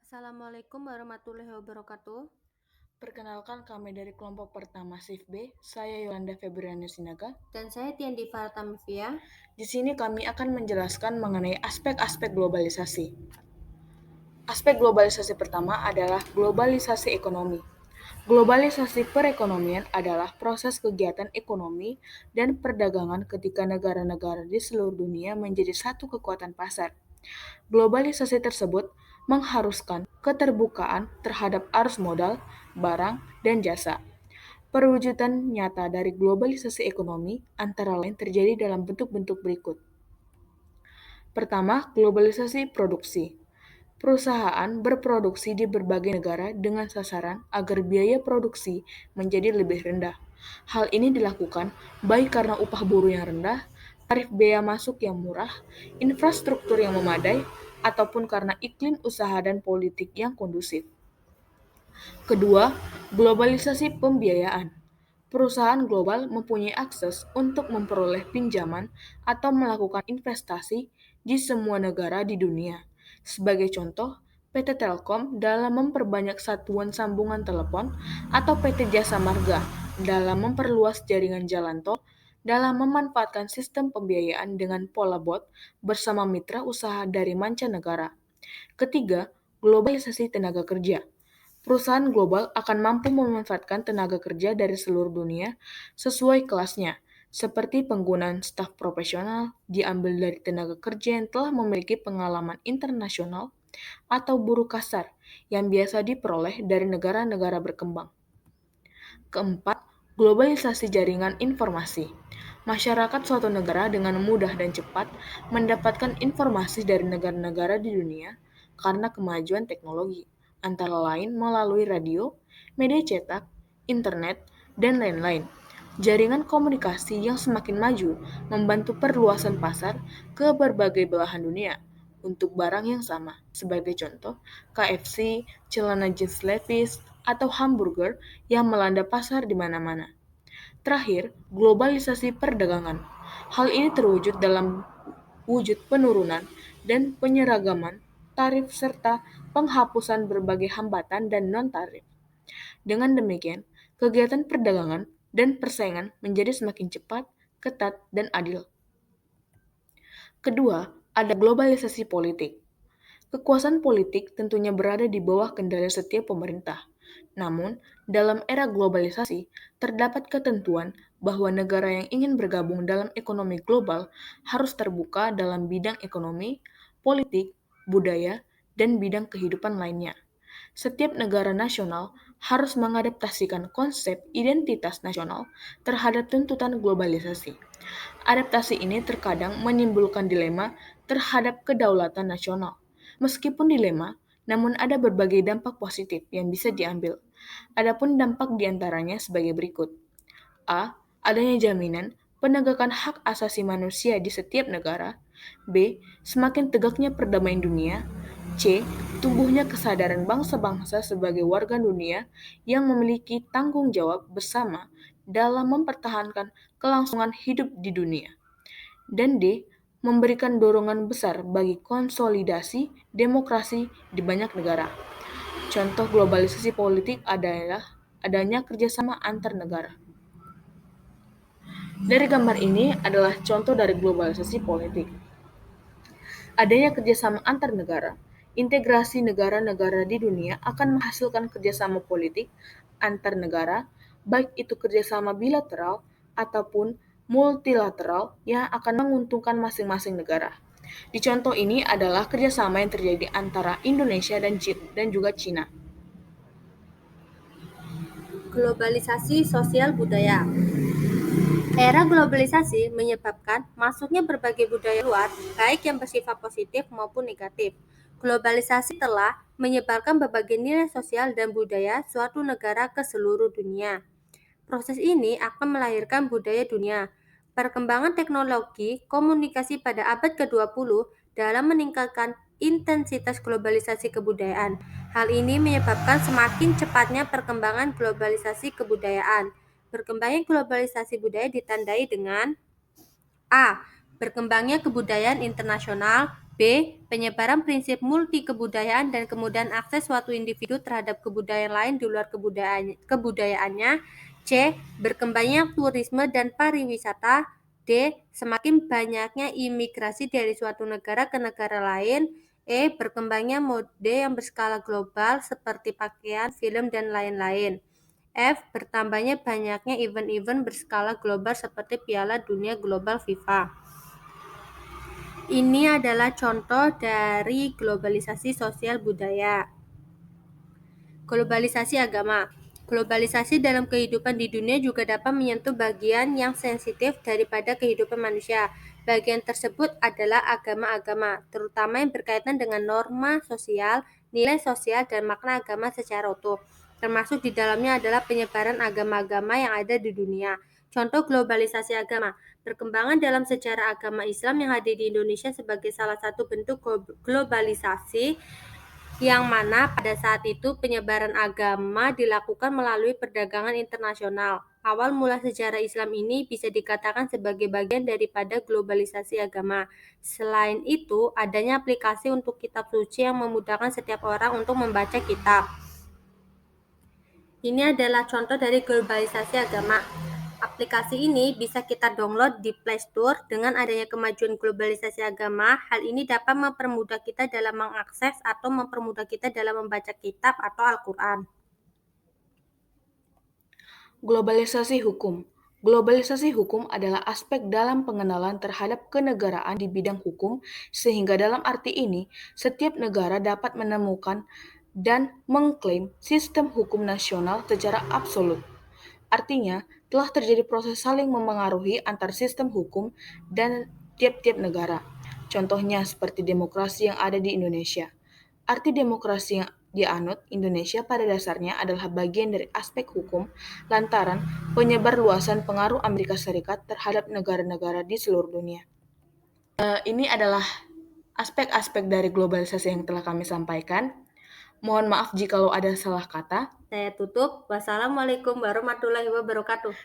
Assalamualaikum warahmatullahi wabarakatuh. Perkenalkan kami dari kelompok pertama SIF B, saya Yolanda Febriana Sinaga. Dan saya Tiandi Fartamivia. Di sini kami akan menjelaskan mengenai aspek-aspek globalisasi. Aspek globalisasi pertama adalah globalisasi ekonomi. Globalisasi perekonomian adalah proses kegiatan ekonomi dan perdagangan ketika negara-negara di seluruh dunia menjadi satu kekuatan pasar. Globalisasi tersebut mengharuskan keterbukaan terhadap arus modal, barang, dan jasa. Perwujudan nyata dari globalisasi ekonomi antara lain terjadi dalam bentuk-bentuk berikut. Pertama, globalisasi produksi. Perusahaan berproduksi di berbagai negara dengan sasaran agar biaya produksi menjadi lebih rendah. Hal ini dilakukan baik karena upah buruh yang rendah, tarif bea masuk yang murah, infrastruktur yang memadai, ataupun karena iklim usaha dan politik yang kondusif. Kedua, globalisasi pembiayaan. Perusahaan global mempunyai akses untuk memperoleh pinjaman atau melakukan investasi di semua negara di dunia. Sebagai contoh, PT Telkom dalam memperbanyak satuan sambungan telepon atau PT Jasa Marga dalam memperluas jaringan jalan tol dalam memanfaatkan sistem pembiayaan dengan pola bot bersama mitra usaha dari mancanegara. Ketiga, globalisasi tenaga kerja. Perusahaan global akan mampu memanfaatkan tenaga kerja dari seluruh dunia sesuai kelasnya, seperti penggunaan staf profesional diambil dari tenaga kerja yang telah memiliki pengalaman internasional atau buruh kasar yang biasa diperoleh dari negara-negara berkembang. Keempat, globalisasi jaringan informasi. Masyarakat suatu negara dengan mudah dan cepat mendapatkan informasi dari negara-negara di dunia karena kemajuan teknologi, antara lain melalui radio, media cetak, internet, dan lain-lain. Jaringan komunikasi yang semakin maju membantu perluasan pasar ke berbagai belahan dunia untuk barang yang sama. Sebagai contoh, KFC, celana jeans Levi's, atau hamburger yang melanda pasar di mana-mana. Terakhir, globalisasi perdagangan. Hal ini terwujud dalam wujud penurunan dan penyeragaman tarif serta penghapusan berbagai hambatan dan non-tarif. Dengan demikian, kegiatan perdagangan dan persaingan menjadi semakin cepat, ketat, dan adil. Kedua, ada globalisasi politik. Kekuasaan politik tentunya berada di bawah kendali setiap pemerintah. Namun, dalam era globalisasi, terdapat ketentuan bahwa negara yang ingin bergabung dalam ekonomi global harus terbuka dalam bidang ekonomi, politik, budaya, dan bidang kehidupan lainnya. Setiap negara nasional harus mengadaptasikan konsep identitas nasional terhadap tuntutan globalisasi. Adaptasi ini terkadang menimbulkan dilema terhadap kedaulatan nasional. Meskipun dilema, namun ada berbagai dampak positif yang bisa diambil. Adapun dampak diantaranya sebagai berikut. A. Adanya jaminan penegakan hak asasi manusia di setiap negara. B. Semakin tegaknya perdamaian dunia. C. Tumbuhnya kesadaran bangsa-bangsa sebagai warga dunia yang memiliki tanggung jawab bersama dalam mempertahankan kelangsungan hidup di dunia. Dan D. Memberikan dorongan besar bagi konsolidasi demokrasi di banyak negara. Contoh globalisasi politik adalah adanya kerjasama antar negara. Dari gambar ini adalah contoh dari globalisasi politik. Adanya kerjasama antar negara, integrasi negara-negara di dunia akan menghasilkan kerjasama politik antar negara, baik itu kerjasama bilateral ataupun multilateral yang akan menguntungkan masing-masing negara. Di contoh ini adalah kerjasama yang terjadi antara Indonesia dan juga Cina. Globalisasi sosial budaya. Era globalisasi menyebabkan masuknya berbagai budaya luar, baik yang bersifat positif maupun negatif. Globalisasi telah menyebarkan berbagai nilai sosial dan budaya suatu negara ke seluruh dunia. Proses ini akan melahirkan budaya dunia. Perkembangan teknologi komunikasi pada abad ke-20 dalam meningkatkan intensitas globalisasi kebudayaan. Hal ini menyebabkan semakin cepatnya perkembangan globalisasi kebudayaan. Berkembangnya globalisasi budaya ditandai dengan A. Berkembangnya kebudayaan internasional. B. Penyebaran prinsip multi kebudayaan dan kemudahan akses suatu individu terhadap kebudayaan lain di luar kebudayaannya. C. Berkembangnya turisme dan pariwisata. D. Semakin banyaknya imigrasi dari suatu negara ke negara lain. E. Berkembangnya mode yang berskala global seperti pakaian, film, dan lain-lain. F. Bertambahnya banyaknya event-event berskala global seperti Piala Dunia Global FIFA. Ini adalah contoh dari globalisasi sosial budaya. Globalisasi agama. Globalisasi dalam kehidupan di dunia juga dapat menyentuh bagian yang sensitif daripada kehidupan manusia. Bagian tersebut adalah agama-agama, terutama yang berkaitan dengan norma sosial, nilai sosial, dan makna agama secara utuh. Termasuk di dalamnya adalah penyebaran agama-agama yang ada di dunia. Contoh globalisasi agama. Perkembangan dalam sejarah agama Islam yang hadir di Indonesia sebagai salah satu bentuk globalisasi, yang mana pada saat itu penyebaran agama dilakukan melalui perdagangan internasional. Awal mula sejarah Islam ini bisa dikatakan sebagai bagian daripada globalisasi agama. Selain itu, adanya aplikasi untuk kitab suci yang memudahkan setiap orang untuk membaca kitab. Ini adalah contoh dari globalisasi agama. Aplikasi ini bisa kita download di Play Store. Dengan adanya kemajuan globalisasi agama, hal ini dapat mempermudah kita dalam mengakses atau mempermudah kita dalam membaca kitab atau Al-Quran. Globalisasi hukum. Globalisasi hukum adalah aspek dalam pengenalan terhadap kenegaraan di bidang hukum, sehingga dalam arti ini, setiap negara dapat menemukan dan mengklaim sistem hukum nasional secara absolut. Artinya, telah terjadi proses saling memengaruhi antar sistem hukum dan tiap-tiap negara. Contohnya seperti demokrasi yang ada di Indonesia. Arti demokrasi yang dianut Indonesia pada dasarnya adalah bagian dari aspek hukum lantaran penyebar luasan pengaruh Amerika Serikat terhadap negara-negara di seluruh dunia. Ini adalah aspek-aspek dari globalisasi yang telah kami sampaikan. Mohon maaf jika ada salah kata. Saya tutup. Wassalamualaikum warahmatullahi wabarakatuh.